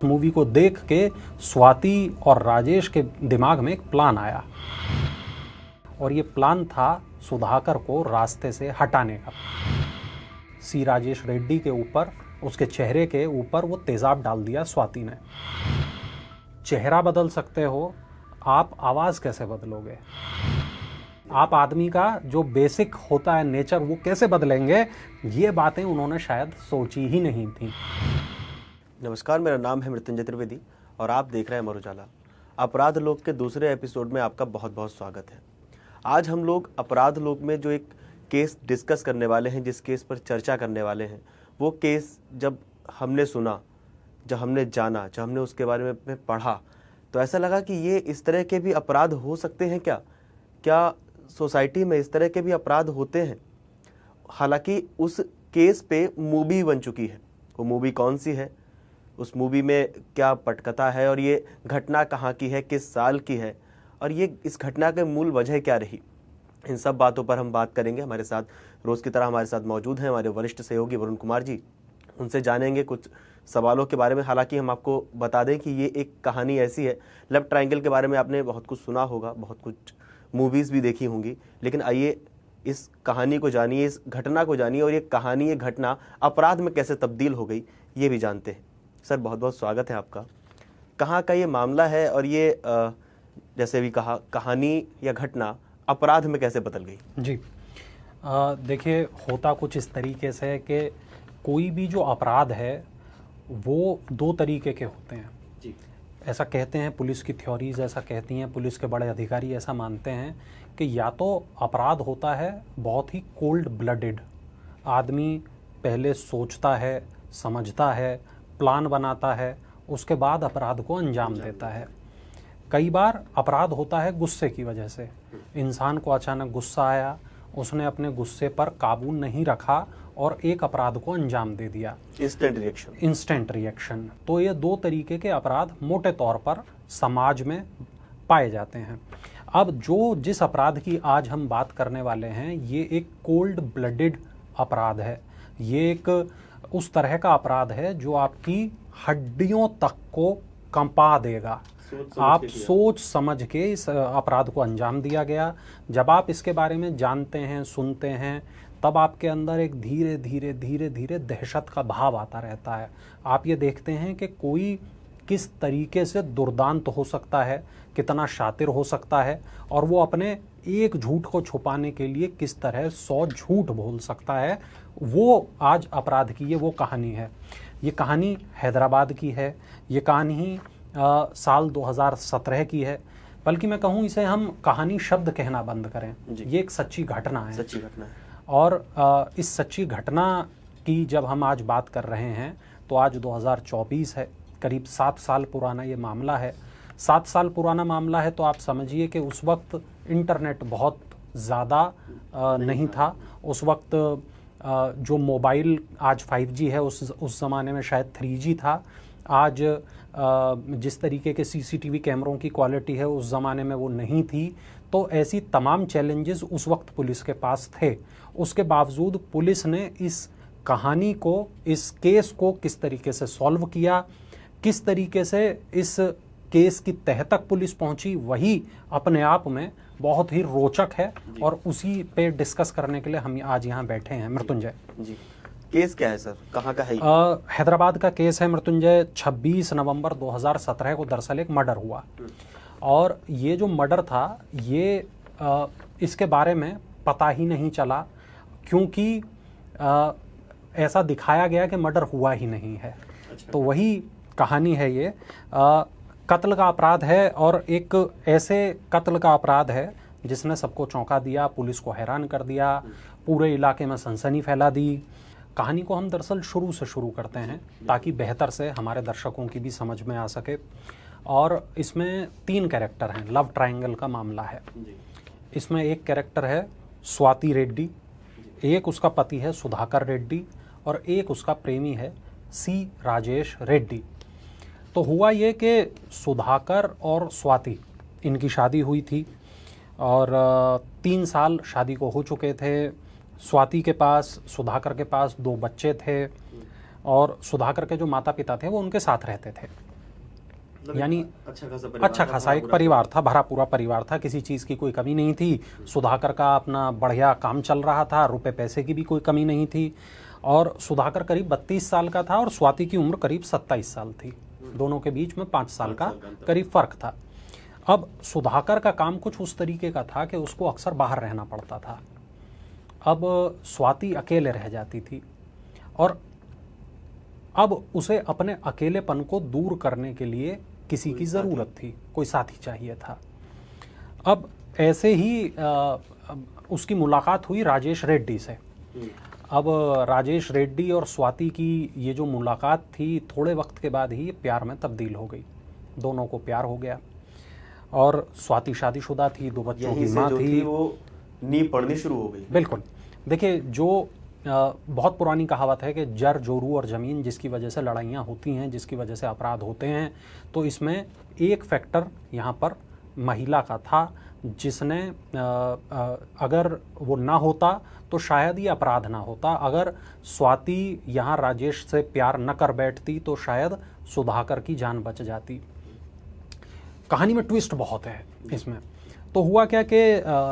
Movie को देख के स्वाति और राजेश के दिमाग में एक प्लान आया और ये प्लान था सुधाकर को रास्ते से हटाने का। सी राजेश रेड्डी के ऊपर, उसके चेहरे के ऊपर वो तेजाब डाल दिया स्वाति ने। चेहरा बदल सकते हो, आप आवाज़ कैसे बदलोगे? आप आदमी का जो बेसिक होता है नेचर वो कैसे बदलेंगे? ये बातें उन्होंने शायद सोची ही नहीं थी। नमस्कार, मेरा नाम है मृत्युंजय त्रिवेदी और आप देख रहे हैं अमर उजाला। अपराध लोक के दूसरे एपिसोड में आपका बहुत बहुत स्वागत है। आज हम लोग अपराध लोक में जो एक केस डिस्कस करने वाले हैं, जिस केस पर चर्चा करने वाले हैं, वो केस जब हमने सुना, जब हमने जाना, जब हमने उसके बारे में पढ़ा, तो ऐसा लगा कि ये इस तरह के भी अपराध हो सकते हैं क्या सोसाइटी में इस तरह के भी अपराध होते हैं। हालांकि उस केस पे मूवी बन चुकी है। वो मूवी कौन सी है, उस मूवी में क्या पटकथा है और ये घटना कहाँ की है, किस साल की है और ये इस घटना के मूल वजह क्या रही, इन सब बातों पर हम बात करेंगे। हमारे साथ रोज़ की तरह हमारे साथ मौजूद हैं हमारे वरिष्ठ सहयोगी वरुण कुमार जी। उनसे जानेंगे कुछ सवालों के बारे में। हालांकि हम आपको बता दें कि ये एक कहानी ऐसी है, लव ट्रायंगल के बारे में आपने बहुत कुछ सुना होगा, बहुत कुछ मूवीज़ भी देखी होंगी, लेकिन आइए इस कहानी को जानिए, इस घटना को जानिए और ये कहानी, ये घटना अपराध में कैसे तब्दील हो गई, ये भी जानते हैं। सर, बहुत बहुत स्वागत है आपका। कहाँ का ये मामला है और ये जैसे भी कहा, कहानी या घटना अपराध में कैसे बदल गई? जी, देखिए, होता कुछ इस तरीके से कि कोई भी जो अपराध है वो दो तरीके के होते हैं जी। ऐसा कहते हैं, पुलिस की थ्योरीज ऐसा कहती हैं, पुलिस के बड़े अधिकारी ऐसा मानते हैं कि या तो अपराध होता है बहुत ही कोल्ड ब्लडेड, आदमी पहले सोचता है, समझता है, प्लान बनाता है, उसके बाद अपराध को अंजाम देता है। कई बार अपराध होता है गुस्से की वजह से, इंसान को अचानक गुस्सा आया, उसने अपने गुस्से पर काबू नहीं रखा और एक अपराध को अंजाम दे दिया। Instant reaction. तो ये दो तरीके के अपराध मोटे तौर पर समाज में पाए जाते हैं। अब जिस अपराध की आज हम बात करने वाले हैं, ये एक कोल्ड ब्लडेड अपराध है। ये एक उस तरह का अपराध है जो आपकी हड्डियों तक को कंपा देगा। आप सोच समझ के इस अपराध को अंजाम दिया गया। जब आप इसके बारे में जानते हैं, सुनते हैं, तब आपके अंदर एक धीरे धीरे धीरे धीरे दहशत का भाव आता रहता है। आप ये देखते हैं कि कोई किस तरीके से दुर्दांत हो सकता है, कितना शातिर हो सकता है और वो अपने एक झूठ को छुपाने के लिए किस तरह 100 झूठ बोल सकता है। वो आज अपराध की ये वो कहानी है। ये कहानी हैदराबाद की है। ये कहानी साल 2017 की है। बल्कि मैं कहूँ, इसे हम कहानी शब्द कहना बंद करें। ये एक सच्ची घटना है। सच्ची घटना है। और इस सच्ची घटना की जब हम आज बात कर रहे हैं तो आज 2024 है, करीब 7 साल पुराना ये मामला है। 7 साल पुराना मामला है तो आप समझिए कि उस वक्त इंटरनेट बहुत ज़्यादा नहीं था। उस वक्त जो मोबाइल आज 5G है, उस ज़माने में शायद 3G था। आज जिस तरीके के CCTV कैमरों की क्वालिटी है, उस ज़माने में वो नहीं थी। तो ऐसी तमाम चैलेंजेस उस वक्त पुलिस के पास थे। उसके बावजूद पुलिस ने इस कहानी को, इस केस को किस तरीके से सॉल्व किया, किस तरीके से इस केस की तह तक पुलिस पहुंची, वही अपने आप में बहुत ही रोचक है और उसी पे डिस्कस करने के लिए हम आज यहाँ बैठे हैं। मृत्युंजय जी, केस क्या है सर, कहाँ का है? हैदराबाद का केस है मृत्युंजय। 26 नवंबर 2017 को दरअसल एक मर्डर हुआ और ये जो मर्डर था, ये इसके बारे में पता ही नहीं चला, क्योंकि ऐसा दिखाया गया कि मर्डर हुआ ही नहीं है। अच्छा। तो वही कहानी है। ये कत्ल का अपराध है और एक ऐसे कत्ल का अपराध है जिसने सबको चौंका दिया, पुलिस को हैरान कर दिया, पूरे इलाके में सनसनी फैला दी। कहानी को हम दरअसल शुरू से शुरू करते हैं ताकि बेहतर से हमारे दर्शकों की भी समझ में आ सके। और इसमें 3 कैरेक्टर हैं। लव ट्रायंगल का मामला है। इसमें एक कैरेक्टर है स्वाति रेड्डी, एक उसका पति है सुधाकर रेड्डी और एक उसका प्रेमी है सी राजेश रेड्डी। तो हुआ ये कि सुधाकर और स्वाति, इनकी शादी हुई थी और 3 साल शादी को हो चुके थे। स्वाति के पास, सुधाकर के पास 2 बच्चे थे और सुधाकर के जो माता पिता थे वो उनके साथ रहते थे। यानी अच्छा खासा एक परिवार था, भरा पूरा परिवार था, किसी चीज़ की कोई कमी नहीं थी। सुधाकर का अपना बढ़िया काम चल रहा था, रुपए पैसे की भी कोई कमी नहीं थी। और सुधाकर करीब 32 साल का था और स्वाति की उम्र करीब 27 साल थी। दोनों के बीच में 5 साल का करीब फर्क था। अब सुधाकर का काम कुछ उस तरीके का था कि उसको अक्सर बाहर रहना पड़ता था। अब स्वाति अकेले रह जाती थी और अब उसे अपने अकेलेपन को दूर करने के लिए किसी की ज़रूरत थी, कोई साथी चाहिए था। अब ऐसे ही उसकी मुलाकात हुई राजेश रेड्डी से। अब राजेश रेड्डी और स्वाति की ये जो मुलाकात थी, थोड़े वक्त के बाद ही प्यार में तब्दील हो गई। दोनों को प्यार हो गया और स्वाति शादीशुदा थी, 2 बच्चों की माँ थी। वो नींव पड़नी शुरू हो गई। बिल्कुल। देखिए, जो बहुत पुरानी कहावत है कि जर, जोरू और ज़मीन जिसकी वजह से लड़ाइयाँ होती हैं, जिसकी वजह से अपराध होते हैं, तो इसमें एक फैक्टर यहाँ पर महिला का था, जिसने अगर वो ना होता तो शायद ये अपराध ना होता। अगर स्वाति यहाँ राजेश से प्यार न कर बैठती तो शायद सुधाकर की जान बच जाती। कहानी में ट्विस्ट बहुत है इसमें। तो हुआ क्या कि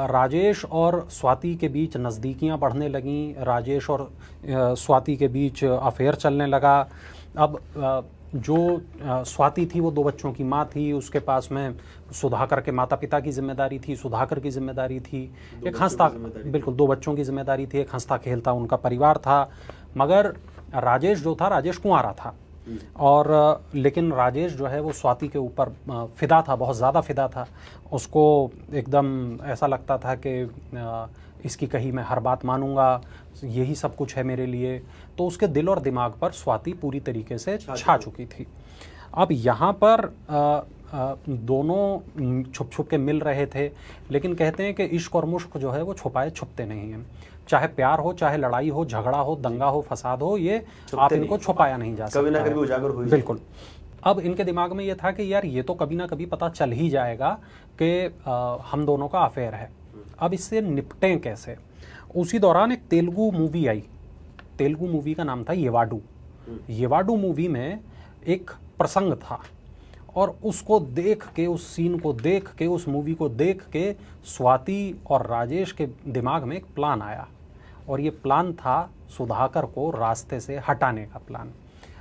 राजेश और स्वाति के बीच नज़दीकियाँ बढ़ने लगीं, राजेश और स्वाति के बीच अफेयर चलने लगा। अब जो स्वाति थी वो 2 बच्चों की माँ थी, उसके पास में सुधाकर के माता पिता की जिम्मेदारी थी, सुधाकर की जिम्मेदारी थी, एक हंसता, बिल्कुल 2 बच्चों की जिम्मेदारी थी, एक हंसता खेलता उनका परिवार था। मगर राजेश जो था, राजेश कुंवारा था और लेकिन राजेश जो है वो स्वाति के ऊपर फ़िदा था, बहुत ज़्यादा फ़िदा था। उसको एकदम ऐसा लगता था कि इसकी कही मैं हर बात मानूंगा, यही सब कुछ है मेरे लिए। तो उसके दिल और दिमाग पर स्वाति पूरी तरीके से छा चुकी थी। अब यहाँ पर दोनों छुप छुप के मिल रहे थे, लेकिन कहते हैं कि इश्क और मुश्क जो है वो छुपाए छुपते नहीं हैं। चाहे प्यार हो, चाहे लड़ाई हो, झगड़ा हो, दंगा हो, फसाद हो, ये आप इनको छुपाया नहीं जा सकता, कभी ना कभी उजागर हो। बिल्कुल। अब इनके दिमाग में ये था कि यार ये तो कभी ना कभी पता चल ही जाएगा कि हम दोनों का अफेयर है। अब इससे निपटें कैसे। उसी दौरान एक तेलुगु मूवी आई, तेलुगु मूवी का नाम था येवाडू। येवाडू मूवी में एक प्रसंग था और उसको देख के, उस सीन को देख के, उस मूवी को देख के स्वाति और राजेश के दिमाग में एक प्लान आया और ये प्लान था सुधाकर को रास्ते से हटाने का प्लान।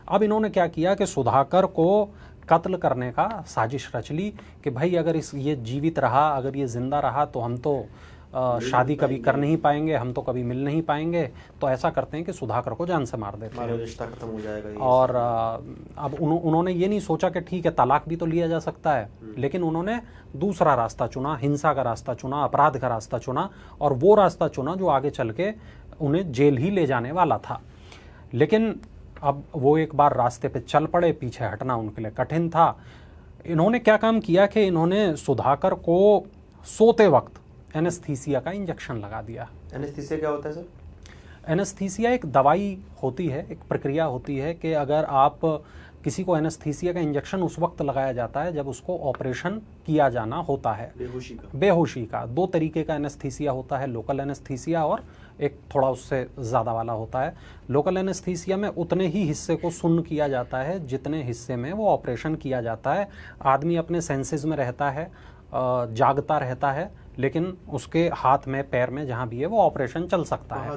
अब इन्होंने क्या किया कि सुधाकर को कत्ल करने का साजिश रच ली कि भाई अगर ये जीवित रहा, अगर ये जिंदा रहा तो हम तो शादी कभी कर नहीं पाएंगे, हम तो कभी मिल नहीं पाएंगे। तो ऐसा करते हैं कि सुधाकर को जान से मार देते हैं, रिश्ता खत्म हो जाएगा। और अब उन्होंने ये नहीं सोचा कि ठीक है तलाक भी तो लिया जा सकता है, लेकिन उन्होंने दूसरा रास्ता चुना, हिंसा का रास्ता चुना, अपराध का रास्ता चुना, और वो रास्ता चुना जो आगे चल के उन्हें जेल ही ले जाने वाला था। लेकिन अब वो एक बार रास्ते पे चल पड़े, पीछे हटना उनके लिए कठिन था। इन्होंने क्या काम किया कि इन्होंने सुधाकर को सोते वक्त एनेस्थीसिया का इंजेक्शन लगा दिया। एनेस्थीसिया क्या होता है सर? एनेस्थीसिया एक दवाई होती है, एक प्रक्रिया होती है कि अगर आप किसी को एनेस्थीसिया का इंजेक्शन उस वक्त लगाया जाता है जब उसको ऑपरेशन किया जाना होता है। बेहोशी का 2 तरीके का एनेस्थीसिया होता है, लोकल एनेस्थीसिया और एक थोड़ा उससे ज़्यादा वाला होता है। लोकल एनेस्थीसिया में उतने ही हिस्से को सुन्न किया जाता है जितने हिस्से में वो ऑपरेशन किया जाता है। आदमी अपने सेंसेस में रहता है, जागता रहता है, लेकिन उसके हाथ में, पैर में, जहाँ भी है वो ऑपरेशन चल सकता है,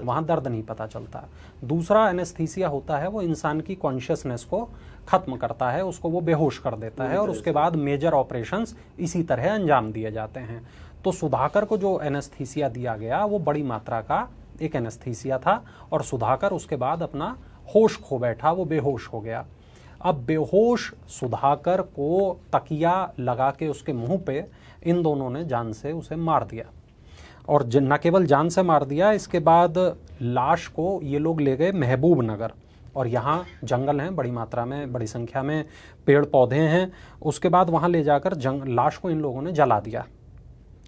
वहाँ दर्द नहीं पता चलता। दूसरा एनेस्थीसिया होता है वो इंसान की कॉन्शियसनेस को ख़त्म करता है, उसको वो बेहोश कर देता है, और उसके बाद मेजर ऑपरेशंस इसी तरह अंजाम दिए जाते हैं। तो सुधाकर को जो एनेस्थीसिया दिया गया वो बड़ी मात्रा का एक एनेस्थीसिया था, और सुधाकर उसके बाद अपना होश खो बैठा, वो बेहोश हो गया। अब बेहोश सुधाकर को तकिया लगा के उसके मुंह पे इन दोनों ने जान से उसे मार दिया, और न केवल जान से मार दिया, इसके बाद लाश को ये लोग ले गए महबूब नगर, और यहाँ जंगल हैं बड़ी मात्रा में, बड़ी संख्या में पेड़ पौधे हैं। उसके बाद वहाँ ले जाकर लाश को इन लोगों ने जला दिया,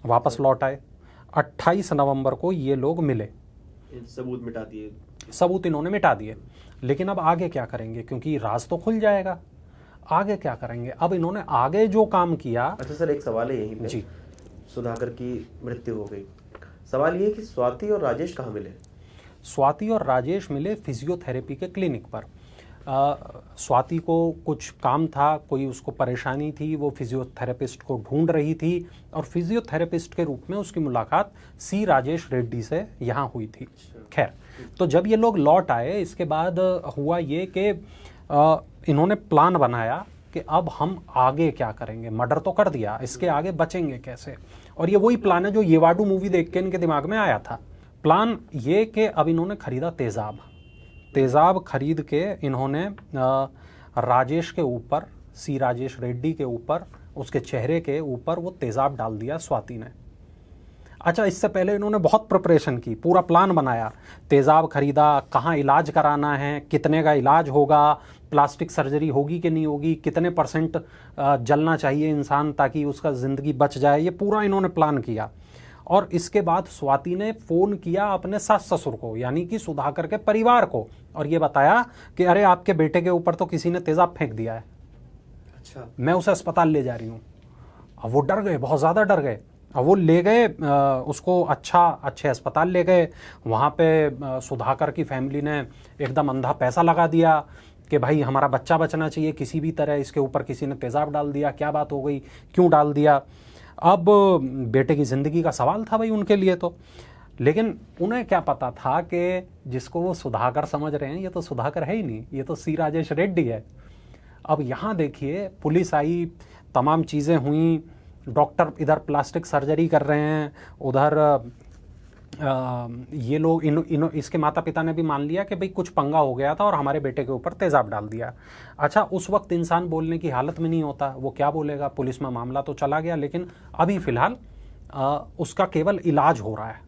वापस लौट आए। 28 नवंबर को ये लोग मिले, सबूत मिटा दिए, सबूत इन्होंने मिटा दिए। लेकिन अब आगे क्या करेंगे, क्योंकि राज तो खुल जाएगा, आगे क्या करेंगे। अब इन्होंने आगे जो काम किया। अच्छा सर, एक सवाल है यहीं पे जी। सुधाकर की मृत्यु हो गई, सवाल ये कि स्वाति और राजेश कहाँ मिले? स्वाति और राजेश मिले फिजियोथेरेपी के क्लिनिक पर। स्वाति को कुछ काम था, कोई उसको परेशानी थी, वो फिजियोथेरेपिस्ट को ढूंढ रही थी और फिजियोथेरेपिस्ट के रूप में उसकी मुलाकात सी राजेश रेड्डी से यहाँ हुई थी। खैर, तो जब ये लोग लौट आए, इसके बाद हुआ ये कि इन्होंने प्लान बनाया कि अब हम आगे क्या करेंगे। मर्डर तो कर दिया, इसके आगे बचेंगे कैसे। और ये वही प्लान है जो येवाडू मूवी देख के इनके दिमाग में आया था। प्लान ये कि अब इन्होंने खरीदा तेज़ाब खरीद के इन्होंने राजेश के ऊपर, सी राजेश रेड्डी के ऊपर, उसके चेहरे के ऊपर वो तेज़ाब डाल दिया स्वाति ने। अच्छा, इससे पहले इन्होंने बहुत प्रिपरेशन की, पूरा प्लान बनाया, तेज़ाब खरीदा, कहाँ इलाज कराना है, कितने का इलाज होगा, प्लास्टिक सर्जरी होगी कि नहीं होगी, कितने % जलना चाहिए इंसान ताकि उसका ज़िंदगी बच जाए, ये पूरा इन्होंने प्लान किया। और इसके बाद स्वाति ने फ़ोन किया अपने सास ससुर को, यानी कि सुधाकर के परिवार को, और ये बताया कि अरे आपके बेटे के ऊपर तो किसी ने तेज़ाब फेंक दिया है। अच्छा, मैं उसे अस्पताल ले जा रही हूँ। अब वो डर गए, बहुत ज़्यादा डर गए। अब वो ले गए उसको, अच्छे अस्पताल ले गए। वहाँ पे सुधाकर की फैमिली ने एकदम अंधा पैसा लगा दिया कि भाई हमारा बच्चा बचना चाहिए किसी भी तरह, इसके ऊपर किसी ने तेज़ाब डाल दिया, क्या बात हो गई, क्यों डाल दिया। अब बेटे की ज़िंदगी का सवाल था भाई उनके लिए तो। लेकिन उन्हें क्या पता था कि जिसको वो सुधाकर समझ रहे हैं, ये तो सुधाकर है ही नहीं, ये तो सी राजेश रेड्डी है। अब यहाँ देखिए, पुलिस आई, तमाम चीज़ें हुई, डॉक्टर इधर प्लास्टिक सर्जरी कर रहे हैं, उधर ये लोग इसके माता पिता ने भी मान लिया कि भाई कुछ पंगा हो गया था और हमारे बेटे के ऊपर तेज़ाब डाल दिया। अच्छा, उस वक्त इंसान बोलने की हालत में नहीं होता, वो क्या बोलेगा, पुलिस में मामला तो चला गया, लेकिन अभी फ़िलहाल उसका केवल इलाज हो रहा है,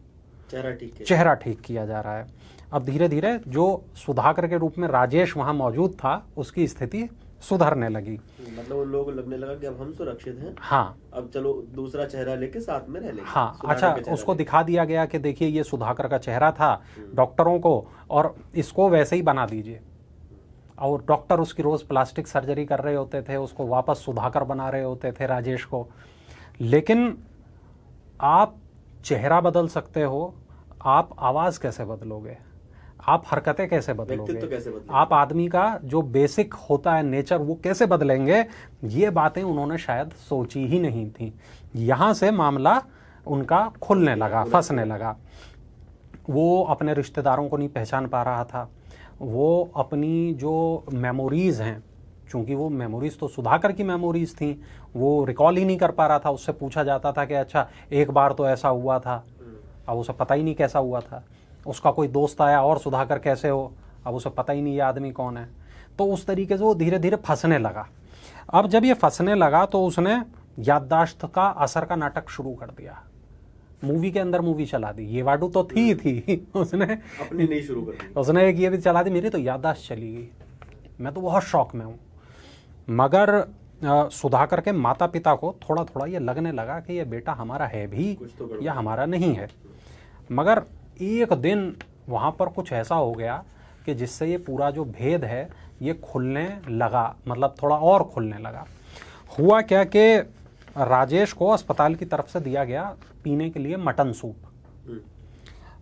चेहरा ठीक किया जा रहा है। अब धीरे धीरे जो सुधाकर के रूप में राजेश वहाँ मौजूद था, उसकी स्थिति सुधरने लगी। मतलब उन लोगों को लगने लगा कि अब हम सुरक्षित हैं। हाँ, अब चलो दूसरा चेहरा लेके साथ में रह लेंगे। हाँ, अच्छा, उसको दिखा दिया गया कि देखिए ये सुधाकर का चेहरा था डॉक्टरों को, और इसको वैसे ही बना दीजिए। और डॉक्टर उसकी रोज़ प्लास्टिक सर्जरी कर रहे होते थे, उसको वापस सुधाकर बना रहे होते थे राजेश को। लेकिन आप चेहरा बदल सकते हो, आप आवाज़ कैसे बदलोगे, आप हरकतें कैसे बदलोगे, कैसे बदलेंगे? आप आदमी का जो बेसिक होता है नेचर, वो कैसे बदलेंगे, ये बातें उन्होंने शायद सोची ही नहीं थी। यहाँ से मामला उनका खुलने लगा, फंसने लगा। वो अपने रिश्तेदारों को नहीं पहचान पा रहा था, वो अपनी जो मेमोरीज़ हैं, चूँकि वो मेमोरीज़ तो सुधाकर की मेमोरीज़ थी, वो रिकॉल ही नहीं कर पा रहा था। उससे पूछा जाता था कि अच्छा एक बार तो ऐसा हुआ था, अब उसे पता ही नहीं कैसा हुआ था। उसका कोई दोस्त आया और सुधाकर कैसे हो, अब उसे पता ही नहीं ये आदमी कौन है। तो उस तरीके से वो धीरे धीरे फंसने लगा। अब जब ये फंसने लगा तो उसने याददाश्त का असर का नाटक शुरू कर दिया, मूवी के अंदर मूवी चला दी। ये वाडू तो थी उसने अपनी नहीं शुरू कर दी, उसने एक ये भी चला दी, मेरी तो याददाश्त चली गई, मैं तो बहुत शौक में हूँ। मगर सुधाकर के माता पिता को थोड़ा थोड़ा ये लगने लगा कि ये बेटा हमारा है भी या हमारा नहीं है। मगर एक दिन वहाँ पर कुछ ऐसा हो गया कि जिससे ये पूरा जो भेद है ये खुलने लगा, मतलब थोड़ा और खुलने लगा। हुआ क्या कि राजेश को अस्पताल की तरफ से दिया गया पीने के लिए मटन सूप।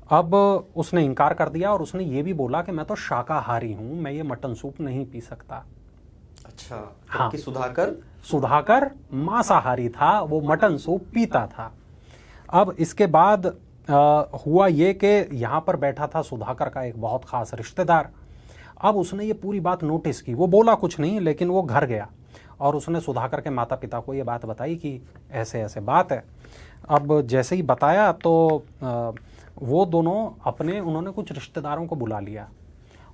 अब उसने इनकार कर दिया और उसने ये भी बोला कि मैं तो शाकाहारी हूँ, मैं ये मटन सूप नहीं पी सकता। अच्छा, हाँ, कि सुधाकर मांसाहारी था, वो मटन सूप पीता था। अब इसके बाद हुआ ये कि यहाँ पर बैठा था सुधाकर का एक बहुत ख़ास रिश्तेदार। अब उसने ये पूरी बात नोटिस की, वो बोला कुछ नहीं, लेकिन वो घर गया और उसने सुधाकर के माता पिता को ये बात बताई कि ऐसे ऐसे बात है। अब जैसे ही बताया तो वो दोनों उन्होंने कुछ रिश्तेदारों को बुला लिया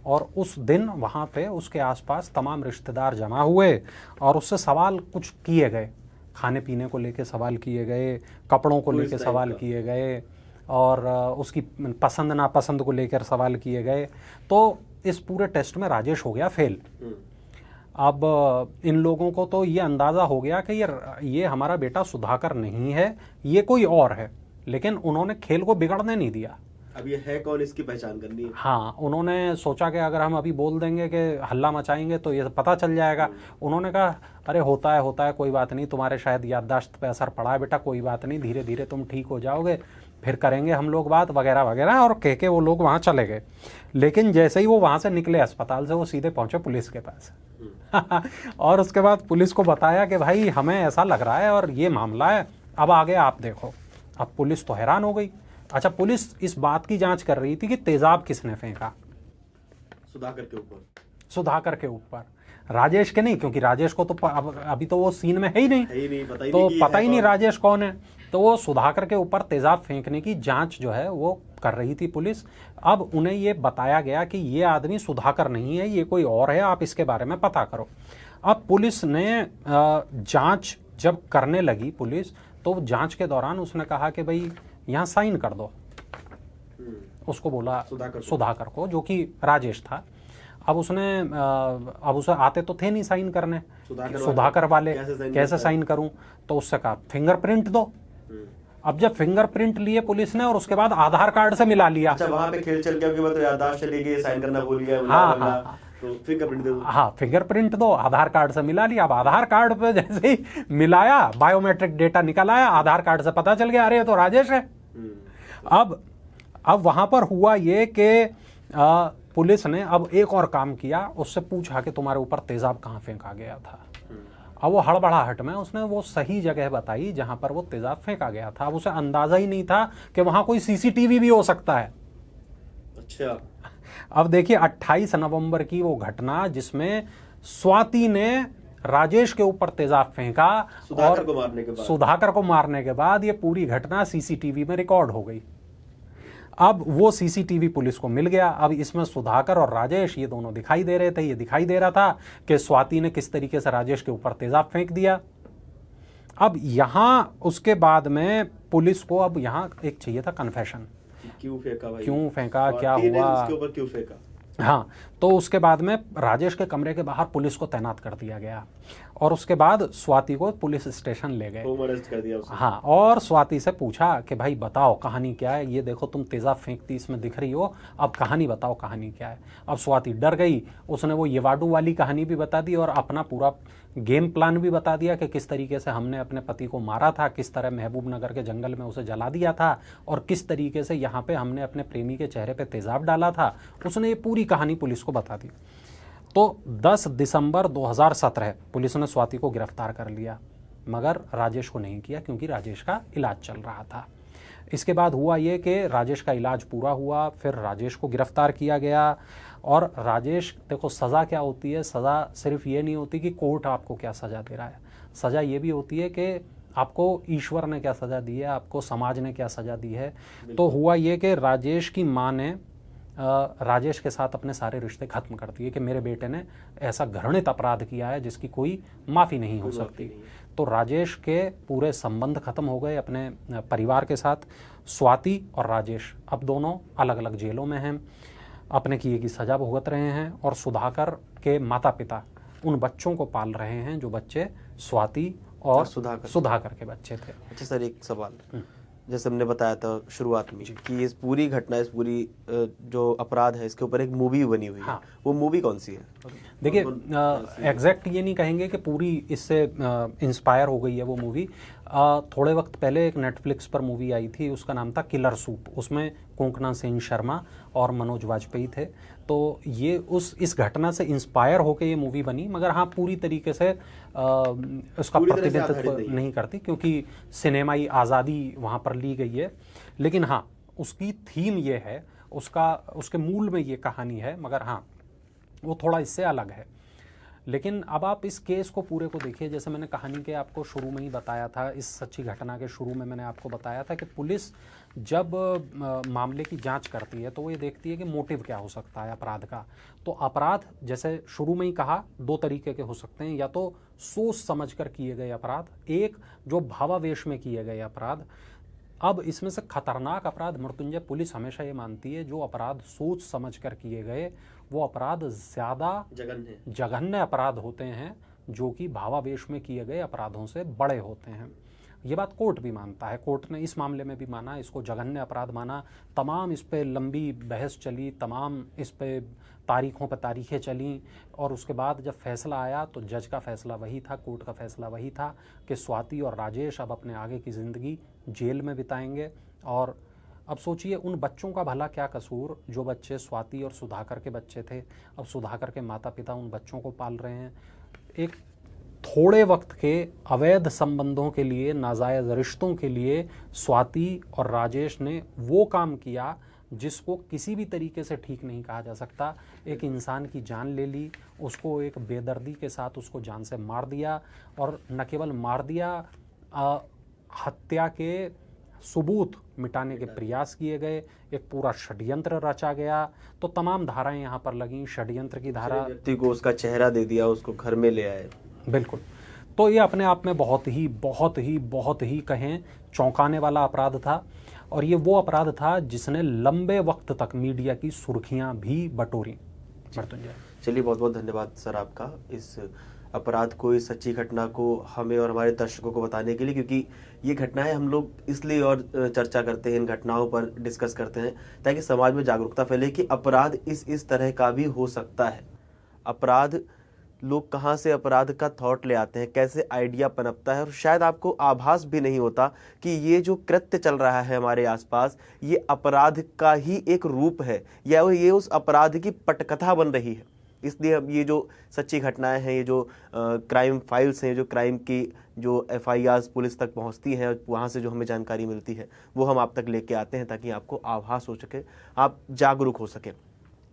और उस दिन वहाँ पे उसके आसपास तमाम रिश्तेदार जमा हुए और उससे सवाल कुछ किए गए, खाने पीने को लेके सवाल किए गए, कपड़ों को लेके सवाल किए गए और उसकी पसंद नापसंद को लेकर सवाल किए गए। तो इस पूरे टेस्ट में राजेश हो गया फेल। अब इन लोगों को तो ये अंदाज़ा हो गया कि ये हमारा बेटा सुधाकर नहीं है, ये कोई और है, लेकिन उन्होंने खेल को बिगड़ने नहीं दिया। अब ये है कौन, इसकी पहचान करनी है। हाँ, उन्होंने सोचा कि अगर हम अभी बोल देंगे कि हल्ला मचाएंगे तो ये पता चल जाएगा। उन्होंने कहा अरे होता है कोई बात नहीं, तुम्हारे शायद याददाश्त पे असर पड़ा है बेटा, कोई बात नहीं, धीरे धीरे तुम ठीक हो जाओगे, फिर करेंगे हम लोग बात वगैरह वगैरह, और कह के वो लोग वहाँ चले गए। लेकिन जैसे ही वो वहाँ से निकले अस्पताल से, वो सीधे पहुँचे पुलिस के पास और उसके बाद पुलिस को बताया कि भाई हमें ऐसा लग रहा है और ये मामला है, अब आगे आप देखो। अब पुलिस तो हैरान हो गई। अच्छा, पुलिस इस बात की जांच कर रही थी कि तेजाब किसने फेंका। सुधाकर के ऊपर, राजेश के नहीं, क्योंकि राजेश को तो अभी तो वो सीन में है ही नहीं, तो पता ही नहीं राजेश कौन है। तो वो सुधाकर के ऊपर तेजाब फेंकने की जांच जो है वो कर रही थी पुलिस। अब उन्हें ये बताया गया कि ये आदमी सुधाकर नहीं है, ये कोई और है, आप इसके बारे में पता करो। अब पुलिस ने जांच जब करने लगी पुलिस, तो जांच के दौरान उसने कहा कि भाई यहाँ साइन कर दो। उसको बोला सुधाकर को, जो कि राजेश था। अब उसे आते तो थे नहीं साइन करने, सुधाकर वाले कैसे साइन करूं, तो उससे कहा फिंगरप्रिंट दो। अब जब फिंगरप्रिंट लिए पुलिस ने और उसके बाद आधार कार्ड से मिला लिया। अच्छा, वहां पे खेल चल गया कि तो याददाश्त चली गई, साइन करना भूल गया। हाँ, तो फिंगरप्रिंट दो। हाँ, फिंगरप्रिंट दो, आधार कार्ड से मिला लिया। अब आधार कार्ड पे जैसे ही मिलाया, बायोमेट्रिक डेटा निकल आया, आधार कार्ड से पता चल गया अरे ये तो राजेश है। अब वहां पर हुआ ये कि पुलिस ने अब एक और काम किया, उससे पूछा कि तुम्हारे ऊपर तेजाब कहाँ फेंका गया था। अब वो हड़बड़ाहट में उसने वो सही जगह बताई जहां पर वो तेजाब फेंका गया था। अब उसे अंदाजा ही नहीं था कि वहां कोई सीसीटीवी भी हो सकता है। अच्छा, अब देखिए 28 नवंबर की वो घटना जिसमें स्वाति ने राजेश के ऊपर तेजाब फेंका और सुधाकर को मारने के बाद ये पूरी घटना सीसीटीवी में रिकॉर्ड हो गई। अब वो सीसीटीवी पुलिस को मिल गया। अब इसमें सुधाकर और राजेश ये दोनों दिखाई दे रहे थे। ये दिखाई दे रहा था कि स्वाति ने किस तरीके से राजेश के ऊपर तेजाब फेंक दिया। अब यहां उसके बाद में पुलिस को अब यहां एक चाहिए था कन्फेशन, क्यों फेंका भाई, क्यों फेंका, क्या हुआ, उसके ऊपर क्यों फेंका। हाँ, तो उसके बाद में राजेश के कमरे के बाहर पुलिस को तैनात कर दिया गया और उसके बाद स्वाति को पुलिस स्टेशन ले गए। होम अरेस्ट कर दिया उसे। हाँ, और स्वाति से पूछा कि भाई बताओ कहानी क्या है, ये देखो तुम तेजाब फेंकती इसमें दिख रही हो, अब कहानी बताओ कहानी क्या है। अब स्वाति डर गई, उसने वो येवाडू वाली कहानी भी बता दी और अपना पूरा गेम प्लान भी बता दिया कि किस तरीके से हमने अपने पति को मारा था, किस तरह महबूब नगर के जंगल में उसे जला दिया था और किस तरीके से यहाँ पे हमने अपने प्रेमी के चेहरे पे तेजाब डाला था। उसने ये पूरी कहानी पुलिस को बता दी। तो 10 दिसंबर 2017 पुलिस ने स्वाति को गिरफ्तार कर लिया, मगर राजेश को नहीं किया क्योंकि राजेश का इलाज चल रहा था। इसके बाद हुआ ये कि राजेश का इलाज पूरा हुआ, फिर राजेश को गिरफ्तार किया गया। और राजेश, देखो सज़ा क्या होती है, सज़ा सिर्फ ये नहीं होती कि कोर्ट आपको क्या सज़ा दे रहा है, सज़ा ये भी होती है कि आपको ईश्वर ने क्या सज़ा दी है, आपको समाज ने क्या सज़ा दी है। तो हुआ ये कि राजेश की माँ ने राजेश के साथ अपने सारे रिश्ते खत्म कर दिए कि मेरे बेटे ने ऐसा घृणित अपराध किया है जिसकी कोई माफ़ी नहीं हो सकती। तो राजेश के पूरे संबंध खत्म हो गए अपने परिवार के साथ। स्वाति और राजेश अब दोनों अलग अलग जेलों में हैं, अपने किए की सज़ा भुगत रहे हैं और सुधाकर के माता पिता उन बच्चों को पाल रहे हैं जो बच्चे स्वाति और सुधाकर के बच्चे थे। अच्छा सर, एक सवाल, जैसे हमने बताया था शुरुआत में कि इस पूरी घटना, इस पूरी जो अपराध है, इसके ऊपर एक मूवी बनी हुई है। हाँ। वो मूवी कौन सी है? देखिए एग्जैक्ट ये नहीं कहेंगे कि पूरी इससे इंस्पायर हो गई है वो मूवी। थोड़े वक्त पहले एक नेटफ्लिक्स पर मूवी आई थी, उसका नाम था किलर सूप। उसमें कोंकणा सेन शर्मा और मनोज वाजपेयी थे। तो ये इस घटना से इंस्पायर होकर ये मूवी बनी, मगर हाँ पूरी तरीके से उसका प्रतिनिधित्व नहीं करती क्योंकि सिनेमाई आज़ादी वहाँ पर ली गई है। लेकिन हाँ उसकी थीम ये है, उसके मूल में ये कहानी है, मगर हाँ वो थोड़ा इससे अलग है। लेकिन अब आप इस केस को पूरे को देखिए, जैसे मैंने कहानी के आपको शुरू में ही बताया था, इस सच्ची घटना के शुरू में मैंने आपको बताया था कि पुलिस जब मामले की जांच करती है तो वो ये देखती है कि मोटिव क्या हो सकता है अपराध का। तो अपराध, जैसे शुरू में ही कहा, दो तरीके के हो सकते हैं, या तो सोच समझकर किए गए अपराध, एक जो भावावेश में किए गए अपराध। अब इसमें से खतरनाक अपराध मृत्युंजय पुलिस हमेशा ये मानती है जो अपराध सोच समझकर किए गए वो अपराध ज़्यादा जघन्य अपराध होते हैं जो कि भावावेश में किए गए अपराधों से बड़े होते हैं। ये बात कोर्ट भी मानता है, कोर्ट ने इस मामले में भी माना, इसको जघन्य अपराध माना। तमाम इस पे लंबी बहस चली, तमाम इस पे तारीखों पर तारीखें चलीं और उसके बाद जब फैसला आया तो जज का फैसला वही था, कोर्ट का फैसला वही था कि स्वाति और राजेश अब अपने आगे की ज़िंदगी जेल में बिताएंगे और अब सोचिए उन बच्चों का भला क्या कसूर जो बच्चे स्वाति और सुधाकर के बच्चे थे। अब सुधाकर के माता पिता उन बच्चों को पाल रहे हैं। एक थोड़े वक्त के अवैध संबंधों के लिए, नाजायज़ रिश्तों के लिए स्वाति और राजेश ने वो काम किया जिसको किसी भी तरीके से ठीक नहीं कहा जा सकता। एक इंसान की जान ले ली, उसको एक बेदर्दी के साथ उसको जान से मार दिया, और न केवल मार दिया, हत्या के सबूत मिटाने के प्रयास किए गए, एक पूरा षड्यंत्र रचा गया। तो तमाम धाराएं यहाँ पर लगी, षड्यंत्र की धारा, व्यक्ति को उसका चेहरा दे दिया, उसको घर में ले आए। बिल्कुल। तो ये अपने आप में बहुत ही कहें चौंकाने वाला अपराध था, और ये वो अपराध था जिसने लंबे वक्त तक मीडिया की सुर्खियां भी बटोरी। मृत्युंजय, चलिए बहुत बहुत धन्यवाद सर आपका इस अपराध को, इस सच्ची घटना को हमें और हमारे दर्शकों को बताने के लिए, क्योंकि ये घटनाएं हम लोग इसलिए और चर्चा करते हैं, इन घटनाओं पर डिस्कस करते हैं ताकि समाज में जागरूकता फैले कि अपराध इस तरह का भी हो सकता है। अपराध, लोग कहाँ से अपराध का थॉट ले आते हैं, कैसे आइडिया पनपता है, और शायद आपको आभास भी नहीं होता कि ये जो कृत्य चल रहा है हमारे आसपास, ये अपराध का ही एक रूप है, या ये उस अपराध की पटकथा बन रही है। इसलिए अब ये जो सच्ची घटनाएं हैं, ये जो क्राइम फाइल्स हैं, जो क्राइम की जो FIRs पुलिस तक पहुंचती हैं, वहाँ से जो हमें जानकारी मिलती है, वो हम आप तक लेके आते हैं ताकि आपको आभास हो सके, आप जागरूक हो सके।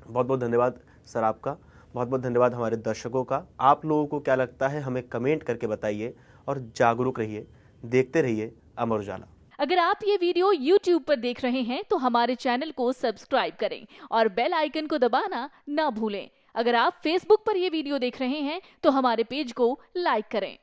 बहुत बहुत धन्यवाद सर आपका, बहुत बहुत धन्यवाद हमारे दर्शकों का। आप लोगों को क्या लगता है हमें कमेंट करके बताइए, और जागरूक रहिए, देखते रहिए अमर उजाला। अगर आप ये वीडियो YouTube पर देख रहे हैं तो हमारे चैनल को सब्सक्राइब करें और बेल आइकन को दबाना ना भूलें। अगर आप Facebook पर ये वीडियो देख रहे हैं तो हमारे पेज को लाइक करें।